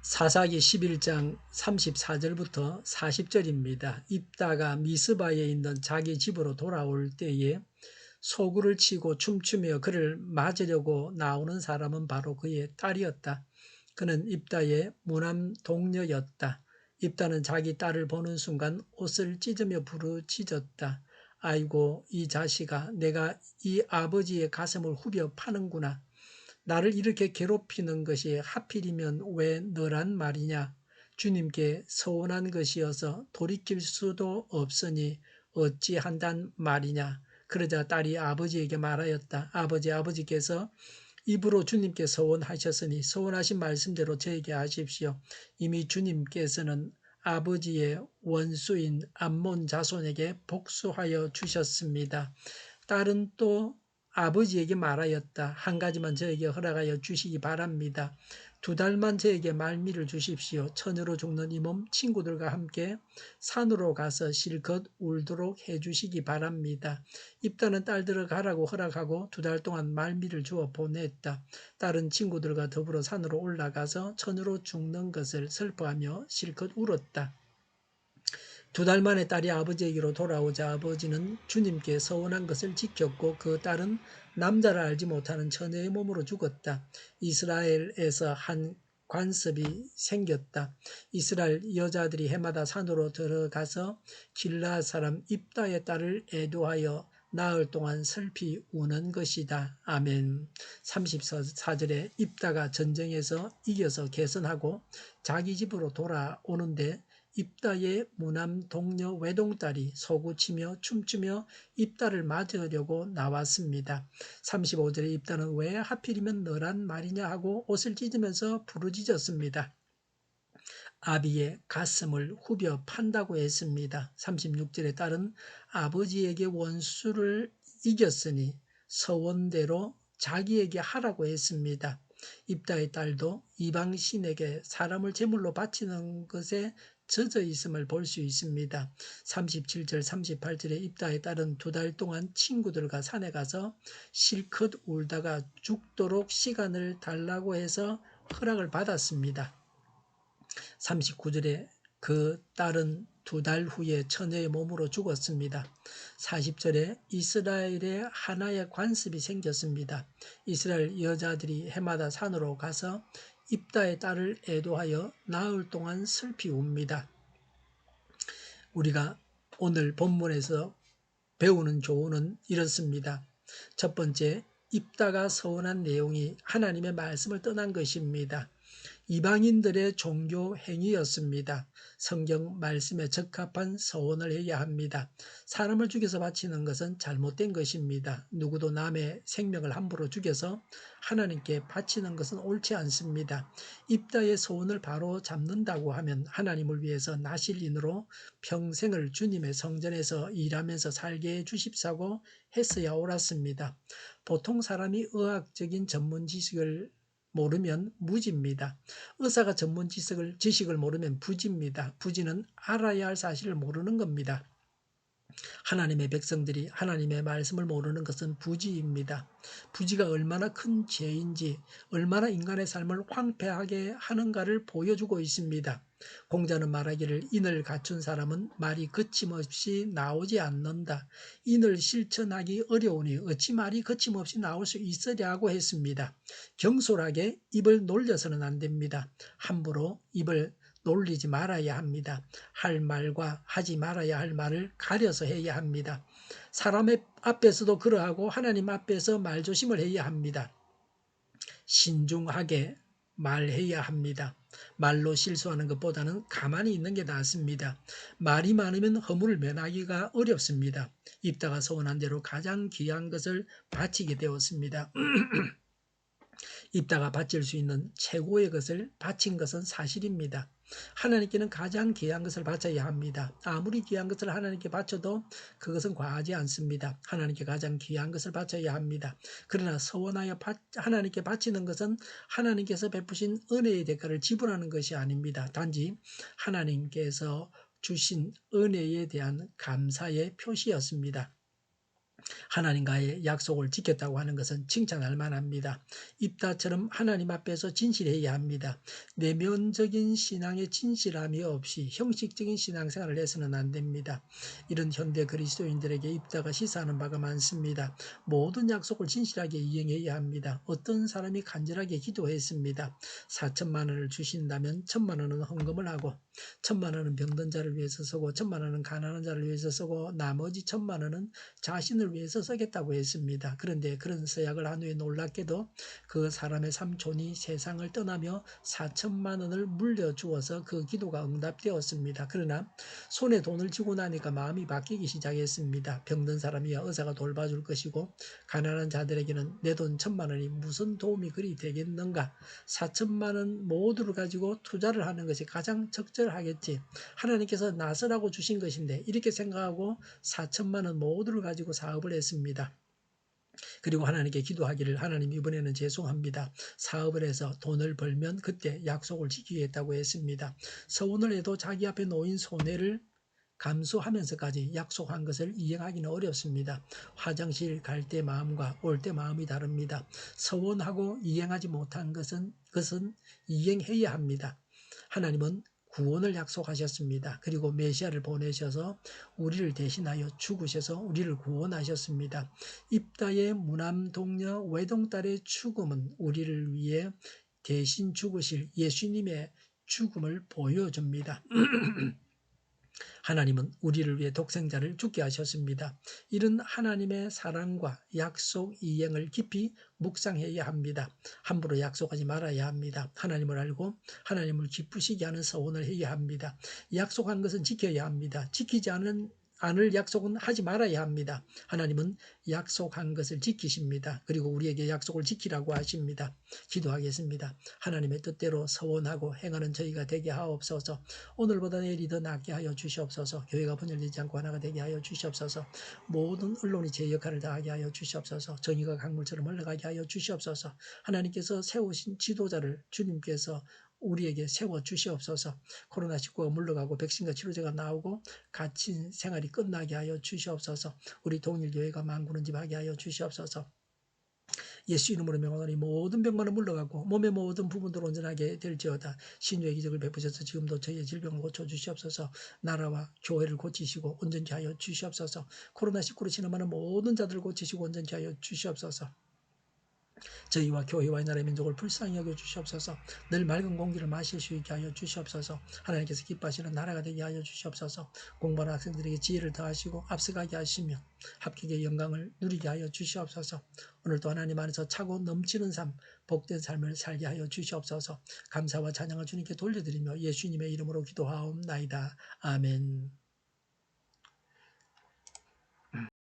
사사기 11장 34절부터 40절입니다. 입다가 미스바에 있는 자기 집으로 돌아올 때에 소구를 치고 춤추며 그를 맞으려고 나오는 사람은 바로 그의 딸이었다. 그는 입다의 무남 동녀였다. 입다는 자기 딸을 보는 순간 옷을 찢으며 부르짖었다. 아이고, 이 자식아, 내가 이 아버지의 가슴을 후벼 파는구나. 나를 이렇게 괴롭히는 것이 하필이면 왜 너란 말이냐. 주님께 서운한 것이어서 돌이킬 수도 없으니 어찌한단 말이냐. 그러자 딸이 아버지에게 말하였다. 아버지께서 입으로 주님께 서원하셨으니 서원하신 말씀대로 저에게 하십시오. 이미 주님께서는 아버지의 원수인 암몬 자손에게 복수하여 주셨습니다. 딸은 또 아버지에게 말하였다. 한 가지만 저에게 허락하여 주시기 바랍니다. 2달만 저에게 말미를 주십시오. 처녀로 죽는 이 몸 친구들과 함께 산으로 가서 실컷 울도록 해주시기 바랍니다. 입다는 딸들을 가라고 허락하고 2달 동안 말미를 주어 보냈다. 딸은 친구들과 더불어 산으로 올라가서 처녀로 죽는 것을 슬퍼하며 실컷 울었다. 2달 만에 딸이 아버지에게로 돌아오자 아버지는 주님께 서원한 것을 지켰고 그 딸은 남자를 알지 못하는 처녀의 몸으로 죽었다. 이스라엘에서 한 관습이 생겼다. 이스라엘 여자들이 해마다 산으로 들어가서 길라 사람 입다의 딸을 애도하여 나흘 동안 슬피 우는 것이다. 아멘. 34절에 입다가 전쟁에서 이겨서 개선하고 자기 집으로 돌아오는데 입다의 무남 동녀 외동딸이 소구치며 춤추며 입다를 맞으려고 나왔습니다. 35절에 입다는 왜 하필이면 너란 말이냐 하고 옷을 찢으면서 부르짖었습니다. 아비의 가슴을 후벼 판다고 했습니다. 36절에 딸은 아버지에게 원수를 이겼으니 서원대로 자기에게 하라고 했습니다. 입다의 딸도 이방 신에게 사람을 제물로 바치는 것에 젖어 있음을 볼 수 있습니다. 37절 38절에 입다의 딸은 2달 동안 친구들과 산에 가서 실컷 울다가 죽도록 시간을 달라고 해서 허락을 받았습니다. 39절에 그 딸은 2달 후에 처녀의 몸으로 죽었습니다. 40절에 이스라엘에 하나의 관습이 생겼습니다. 이스라엘 여자들이 해마다 산으로 가서 입다의 딸을 애도하여 나흘 동안 슬피 웁니다. 우리가 오늘 본문에서 배우는 교훈은 이렇습니다. 첫 번째, 입다가 서운한 내용이 하나님의 말씀을 떠난 것입니다. 이방인들의 종교 행위였습니다. 성경 말씀에 적합한 서원을 해야 합니다. 사람을 죽여서 바치는 것은 잘못된 것입니다. 누구도 남의 생명을 함부로 죽여서 하나님께 바치는 것은 옳지 않습니다. 입다의 서원을 바로 잡는다고 하면 하나님을 위해서 나실인으로 평생을 주님의 성전에서 일하면서 살게 해주십사고 했어야 옳았습니다. 보통 사람이 의학적인 전문 지식을 모르면 무지입니다. 의사가 전문 지식을 모르면 부지입니다. 부지는 알아야 할 사실을 모르는 겁니다. 하나님의 백성들이 하나님의 말씀을 모르는 것은 부지입니다. 부지가 얼마나 큰 죄인지, 얼마나 인간의 삶을 황폐하게 하는가를 보여주고 있습니다. 공자는 말하기를 인을 갖춘 사람은 말이 거침없이 나오지 않는다. 인을 실천하기 어려우니 어찌 말이 거침없이 나올 수 있으랴고 했습니다. 경솔하게 입을 놀려서는 안 됩니다. 함부로 입을 놀리지 말아야 합니다. 할 말과 하지 말아야 할 말을 가려서 해야 합니다. 사람 앞에서도 그러하고 하나님 앞에서 말조심을 해야 합니다. 신중하게 말해야 합니다. 말로 실수하는 것보다는 가만히 있는 게 낫습니다. 말이 많으면 허물을 면하기가 어렵습니다. 입다가 서운한 대로 가장 귀한 것을 바치게 되었습니다. 입다가 바칠 수 있는 최고의 것을 바친 것은 사실입니다. 하나님께는 가장 귀한 것을 바쳐야 합니다. 아무리 귀한 것을 하나님께 바쳐도 그것은 과하지 않습니다. 하나님께 가장 귀한 것을 바쳐야 합니다. 그러나 서원하여 하나님께 바치는 것은 하나님께서 베푸신 은혜의 대가를 지불하는 것이 아닙니다. 단지 하나님께서 주신 은혜에 대한 감사의 표시였습니다. 하나님과의 약속을 지켰다고 하는 것은 칭찬할 만합니다. 입다처럼 하나님 앞에서 진실해야 합니다. 내면적인 신앙에 진실함이 없이 형식적인 신앙생활을 해서는 안 됩니다. 이런 현대 그리스도인들에게 입다가 시사하는 바가 많습니다. 모든 약속을 진실하게 이행해야 합니다. 어떤 사람이 간절하게 기도했습니다. 4천만 원을 주신다면 1,000만 원은 헌금을 하고 1,000만 원은 병든 자를 위해서 쓰고 1,000만 원은 가난한 자를 위해서 쓰고 나머지 1,000만 원은 자신을 위해서 쓰겠다고 했습니다. 그런데 그런 서약을 한 후에 놀랍게도 그 사람의 삼촌이 세상을 떠나며 4천만 원을 물려주어서 그 기도가 응답되었습니다. 그러나 손에 돈을 쥐고 나니까 마음이 바뀌기 시작했습니다. 병든 사람이야 의사가 돌봐줄 것이고 가난한 자들에게는 내 돈 1,000만 원이 무슨 도움이 그리 되겠는가. 4천만 원 모두를 가지고 투자를 하는 것이 가장 적절하겠지. 하나님께서 나서라고 주신 것인데 이렇게 생각하고 4천만 원 모두를 가지고 사업을 했습니다. 그리고 하나님께 기도하기를 하나님 이번에는 죄송합니다. 사업을 해서 돈을 벌면 그때 약속을 지키겠다고 했습니다. 서운을 해도 자기 앞에 놓인 손해를 감수하면서까지 약속한 것을 이행하기는 어렵습니다. 화장실 갈 때 마음과 올 때 마음이 다릅니다. 서원하고 이행하지 못한 것은 이행해야 합니다. 하나님은 구원을 약속하셨습니다. 그리고 메시아를 보내셔서 우리를 대신하여 죽으셔서 우리를 구원하셨습니다. 입다의 무남동녀 외동딸의 죽음은 우리를 위해 대신 죽으실 예수님의 죽음을 보여줍니다. 하나님은 우리를 위해 독생자를 죽게 하셨습니다. 이런 하나님의 사랑과 약속 이행을 깊이 묵상해야 합니다. 함부로 약속하지 말아야 합니다. 하나님을 알고 하나님을 기쁘시게 하는 서원을 해야 합니다. 약속한 것은 지켜야 합니다. 지키지 않을 약속은 하지 말아야 합니다. 하나님은 약속한 것을 지키십니다. 그리고 우리에게 약속을 지키라고 하십니다. 기도하겠습니다. 하나님의 뜻대로 서원하고 행하는 저희가 되게 하옵소서. 오늘보다 내일이 더 낫게 하여 주시옵소서. 교회가 분열되지 않고 하나가 되게 하여 주시옵소서. 모든 언론이 제 역할을 다하게 하여 주시옵소서. 정의가 강물처럼 흘러가게 하여 주시옵소서. 하나님께서 세우신 지도자를 주님께서 우리에게 세워 주시옵소서. 코로나19가 물러가고 백신과 치료제가 나오고 갇힌 생활이 끝나게 하여 주시옵소서. 우리 동일교회가 만구는집하게 하여 주시옵소서. 예수 이름으로 명하노니 모든 병만은 물러가고 몸의 모든 부분도 온전하게 될지어다. 신유의 기적을 베푸셔서 지금도 저희의 질병을 고쳐주시옵소서. 나라와 교회를 고치시고 온전케 하여 주시옵소서. 코로나19로 신음하는 모든 자들을 고치시고 온전케 하여 주시옵소서. 저희와 교회와 나라의 민족을 불쌍히 여겨 주시옵소서. 늘 맑은 공기를 마실 수 있게 하여 주시옵소서. 하나님께서 기뻐하시는 나라가 되게 하여 주시옵소서. 공부하는 학생들에게 지혜를 더하시고 앞서가게 하시며 합격의 영광을 누리게 하여 주시옵소서. 오늘도 하나님 안에서 차고 넘치는 삶, 복된 삶을 살게 하여 주시옵소서. 감사와 찬양을 주님께 돌려드리며 예수님의 이름으로 기도하옵나이다. 아멘.